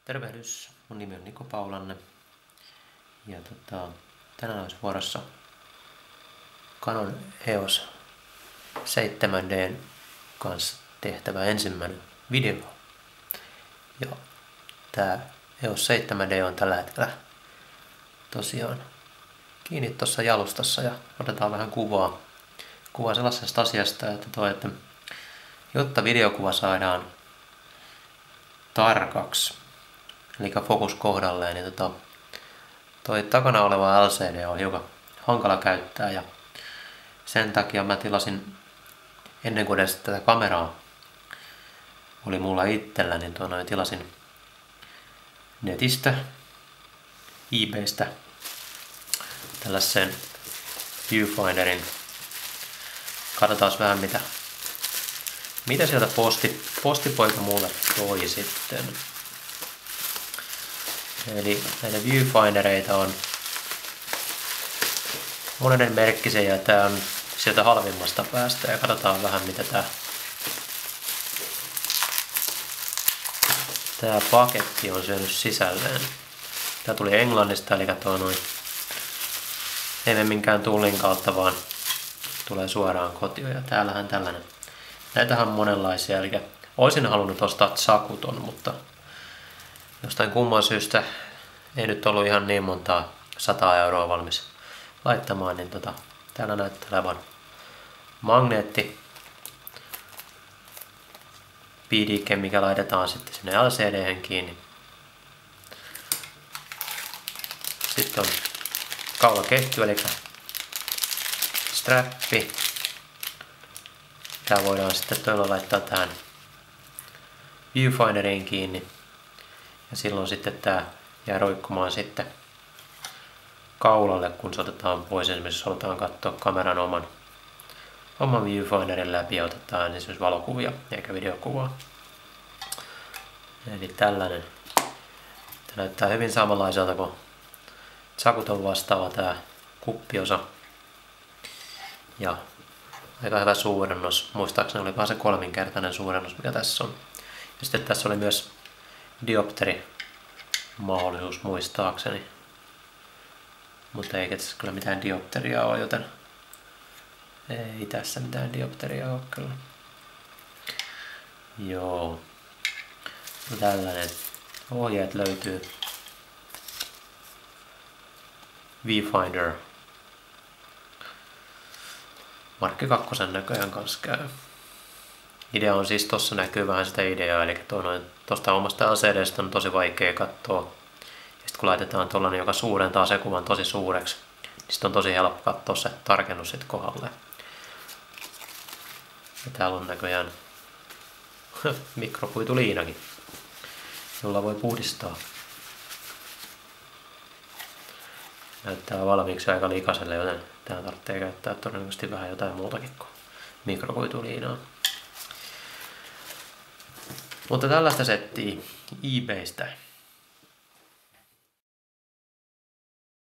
Tervehdys, mun nimi on Niko Paulanne ja tänään olisi vuorossa Canon EOS 7D:n kanssa tehtävä ensimmäinen video. Ja tää EOS 7D on tällä hetkellä tosiaan kiinni tuossa jalustassa ja otetaan vähän kuvaa sellaisesta asiasta, että jotta videokuva saadaan tarkaksi, eli fokus kohdalleen, niin toi takana oleva LCD on hiukan hankala käyttää ja sen takia mä tilasin, ennen kuin edes tätä kameraa oli mulla itsellä, niin tilasin netistä, eBaystä tällaisen viewfinderin. Katsotaan vähän mitä sieltä postipoika mulle toi sitten. Eli näitä viewfindereita on monenen merkkisiä ja tää on sieltä halvimmasta päästä ja katsotaan vähän mitä tää paketti on syönyt sisälleen. Tää tuli Englannista, eli ei mene minkään tullin kautta, vaan tulee suoraan kotiin ja täällähän tällainen. Näitähän on monenlaisia, eli olisin halunnut ostaa Zacuton, mutta jostain kumman syystä ei nyt ollut ihan niin montaa 100 € valmis laittamaan, niin täällä näyttää olevan magneetti pidike, mikä laitetaan sitten sinne LCD:hen kiinni. Sitten on kaulaketju, eli strappi. Tää voidaan sitten toilla laittaa tähän viewfinderiin kiinni. Ja silloin sitten tää jää roikkumaan sitten kaulalle, kun se otetaan pois. Esimerkiksi jos halutaan katsoa kameran oman viewfinderin läpi ja otetaan esimerkiksi valokuvia eikä videokuvaa. Eli tällainen. Tämä näyttää hyvin samanlaiselta kuin Zacuton vastaava tää kuppiosa. Ja aika hyvä suurennus. Muistaakseni oli vaan se 3-kertainen suurennus, mikä tässä on. Ja sitten tässä oli myös diopteri mahdollisuus muistaakseni. Mutta ei tässä kyllä mitään diopteriaa ole, joten ei tässä mitään diopteriaa ole kyllä. Joo. Tällainen. Ohjeet löytyy. Viewfinder. Markki 2 näköjään kanssa käy. Idea on siis, tossa näkyy vähän sitä ideaa, eli tuosta omasta LCD:stä on tosi vaikea katsoa. Ja sitten kun laitetaan tuollainen, joka suurentaa se kuvan tosi suureksi, niin sitten on tosi helppo katsoa se tarkennus sitten kohdalle. Ja täällä on näköjään mikrokuituliinakin, jolla voi puhdistaa. Näyttää valmiiksi aika likaiselle, joten tää tarvitsee käyttää todennäköisesti vähän jotain muutakin kuin mikrokuituliinaa. Mutta tällaista settiä eBaystä.